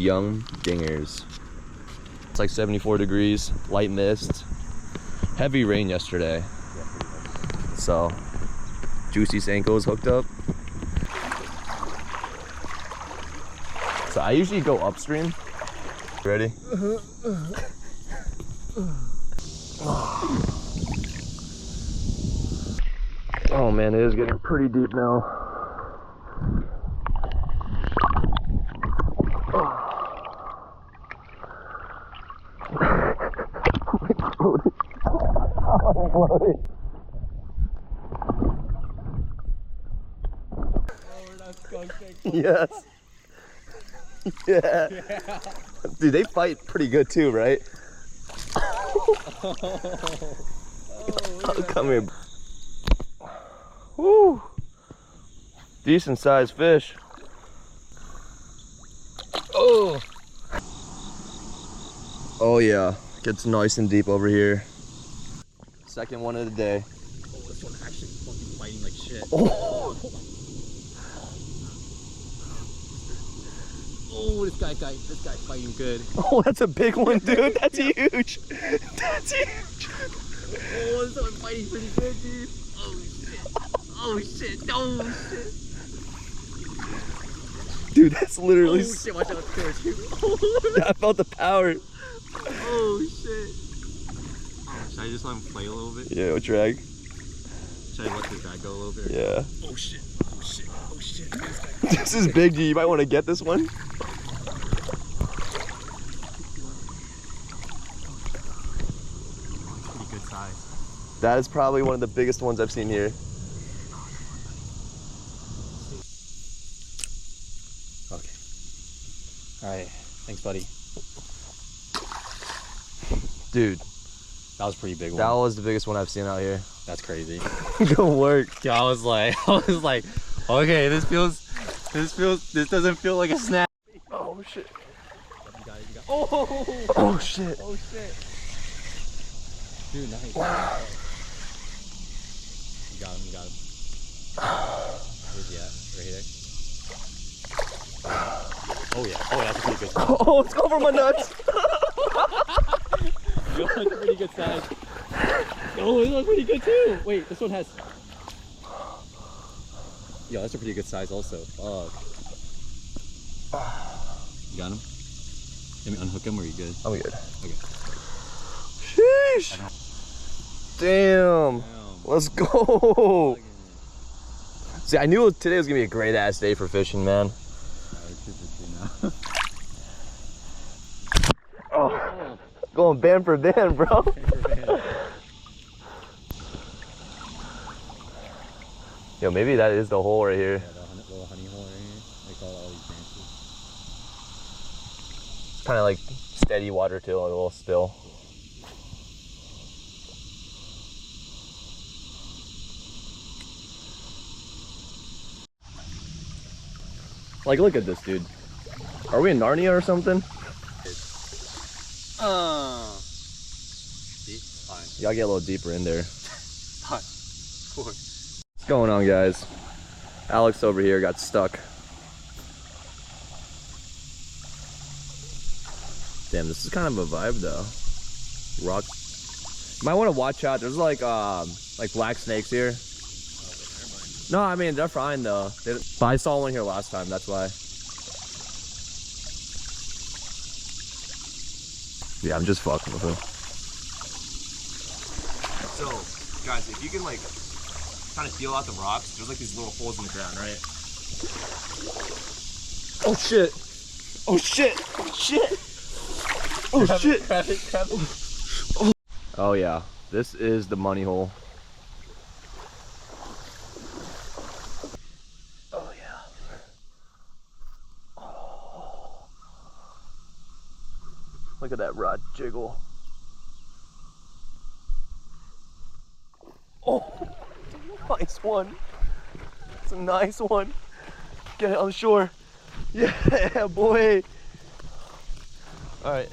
young dingers. It's like 74 degrees, light mist, heavy rain yesterday. So, Juicy Senko's hooked up. So I usually go upstream. Ready? Oh man, it is getting pretty deep now. Yes. Yeah. Dude, they fight pretty good too, right? Oh, come here. Woo. Decent sized fish. Oh. Oh yeah. Gets nice and deep over here. Second one of the day. Oh, this one actually fucking fighting like shit. Oh. Oh, this guy fighting good. Oh, that's a big one, dude. That's huge. That's huge. Oh, this one fighting pretty good, dude. Oh shit. Oh shit. Dude, that's literally. Oh shit, watch out there, dude. I felt the power. Oh shit. Should I just let him play a little bit? Yeah, drag. Should I let the drag go a little bit? Yeah. Oh shit. Oh shit. Oh shit. This is big, G. You might want to get this one. Pretty good size. That is probably one of the biggest ones I've seen here. Okay. Alright. Thanks, buddy. Dude, That was a pretty big one. that was the biggest one I've seen out here. That's crazy. Good work. Yeah, I was like, okay, this doesn't feel like a snap. Oh shit. You got it. Oh! Oh shit. Oh shit. Dude, nice. You got him. Where's he at? Right here? Oh yeah, that's a pretty good size. Oh, it's going for my nuts. Yo, that's a pretty good size. Oh, this one's pretty good too. Wait, this one has... Yo, that's a pretty good size also. Fuck. You got him? Let me unhook him or are you good? I'm good. Okay. Sheesh. Damn. Let's go. See, I knew today was gonna be a great ass day for fishing, man. Oh, going band for band, bro. Yo, maybe that is the hole right here. Yeah, the little honey hole right here. They call all these branches. It's kind of like steady water too, like a little spill. Like, look at this, dude. Are we in Narnia or something? See? Fine. You gotta get a little deeper in there. Fine. Of course. What's going on, guys? Alex over here got stuck. Damn, this is kind of a vibe though. Rock. You might want to watch out. There's like black snakes here. No, I mean they're fine though. But I saw one here last time. That's why. Yeah, I'm just fucking with him. So, guys, if you can like kind of feel out the rocks, there's like these little holes in the ground, right? Oh shit! Oh shit! Oh shit! Oh shit! Grab it. Oh yeah, this is the money hole. Oh yeah. Oh. Look at that rod jiggle. Oh, nice one. It's a nice one. Get it on the shore. Yeah, boy. All right.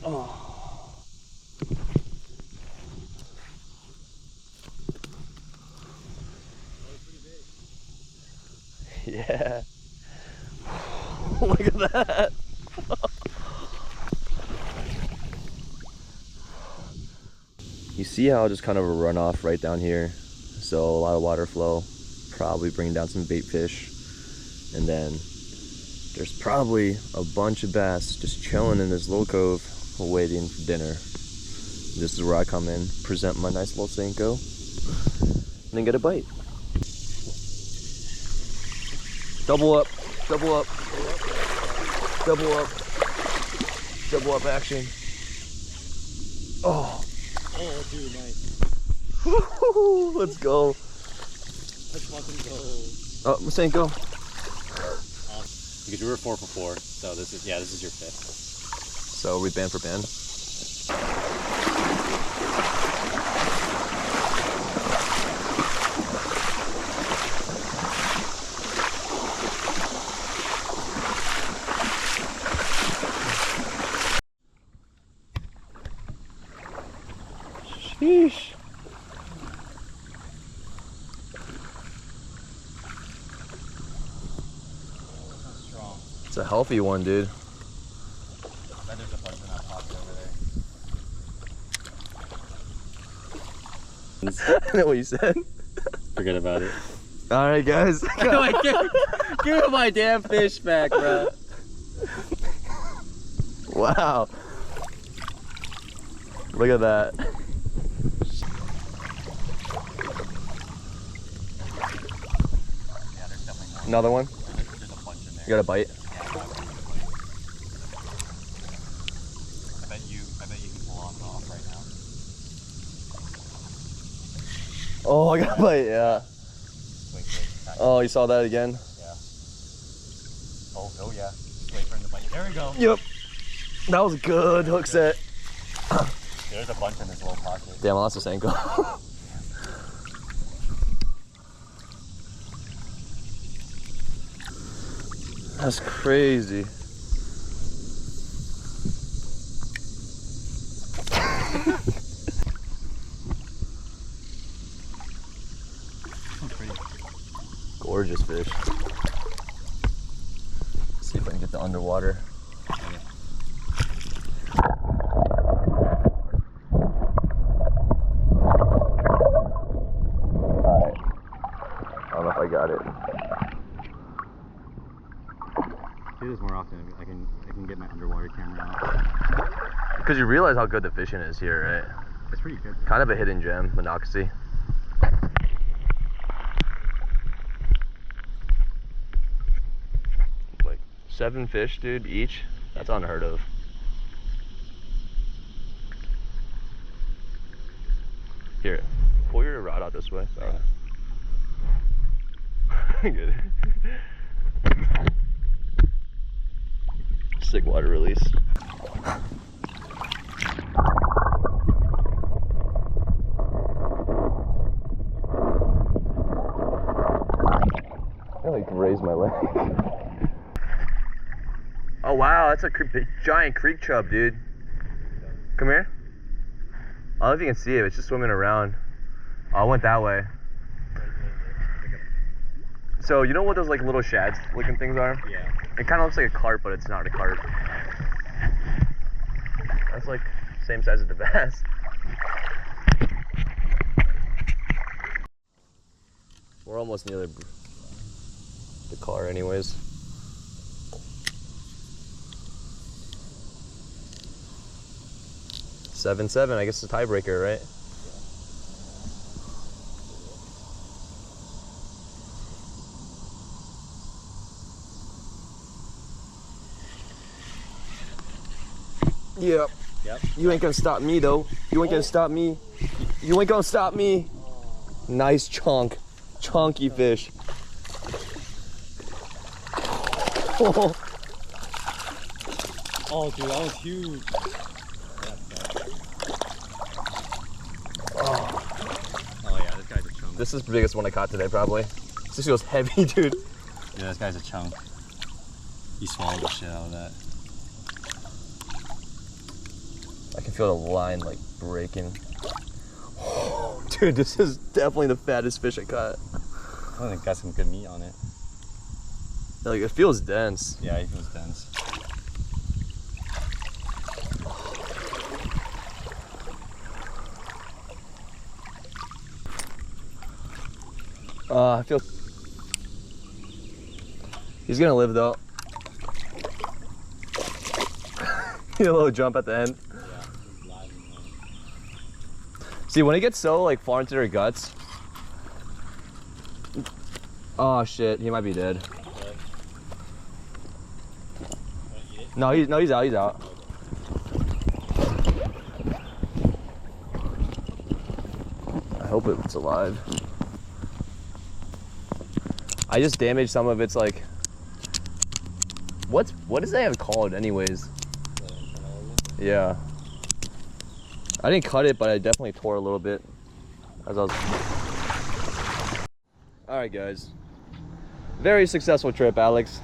Oh. Yeah. at that. You see how just kind of a runoff right down here, so a lot of water flow, probably bring down some bait fish, and then there's probably a bunch of bass just chilling in this little cove waiting for dinner. This is where I come in, present my nice little Senko, and then get a bite. Double up, double up, double up, double up action. Oh. Oh, dude, nice. Let's go. Let's fucking go. Oh, Senko. Because you were 4 for 4, so this is your 5th. So we band for band. Sheesh. Strong. It's a healthy one, dude. I bet there's a bunch in that pocket over there. I know what you said. Forget about it. All right, guys. Give my damn fish back, bro. Wow. Look at that. Yeah, there's definitely more. Another one? There's a bunch in there. You got a bite? Yeah, I bet you can pull on and off right now. Oh, I got a bite, yeah. Wait. Oh, you saw that again? Yeah. Oh yeah. Just wait for him to bite. There we go. Yep. That was a good hook set. There's a bunch in this little pocket. Damn, I lost a Senko. That's crazy. Pretty. Gorgeous fish. Let's see if I can get the underwater. Alright. I don't know if I got it. Do this more often. I can get my underwater camera out. Because you realize how good the fishing is here, right? It's pretty good. Kind of a hidden gem, Monocacy. Like 7 fish, dude, each. That's unheard of. Here, pull your rod out this way. Sorry. Good. Sick water release. I like raise my leg. Oh wow, that's a giant creek chub, dude. Come here. I don't know if you can see it, it's just swimming around. Oh, I went that way. So you know what those like little shads looking things are? Yeah. It kind of looks like a carp, but it's not a carp. That's like same size as the bass. We're almost near the car anyways. Seven, I guess it's a tiebreaker, right? Yep. You ain't gonna stop me though. You ain't gonna stop me. You ain't gonna stop me. Nice chunk. Chunky fish. Oh, dude, that was huge. Oh yeah, this guy's a chunk. This is the biggest one I caught today, probably. This feels heavy, dude. Yeah, this guy's a chunk. He swallowed the shit out of that. I can feel the line like breaking. Oh, dude, this is definitely the fattest fish I caught. I think got some good meat on it. Like it feels dense. Yeah, it feels dense. I feel. He's gonna live though. A little jump at the end. Yeah, he's live in there. See, when it gets so like far into their guts. Oh shit, he might be dead. Okay. Wanna eat it? No, he's out. He's out. I hope it's alive. I just damaged some of its like. What does they have called anyways? Yeah. I didn't cut it, but I definitely tore a little bit as I was. All right, guys. Very successful trip, Alex.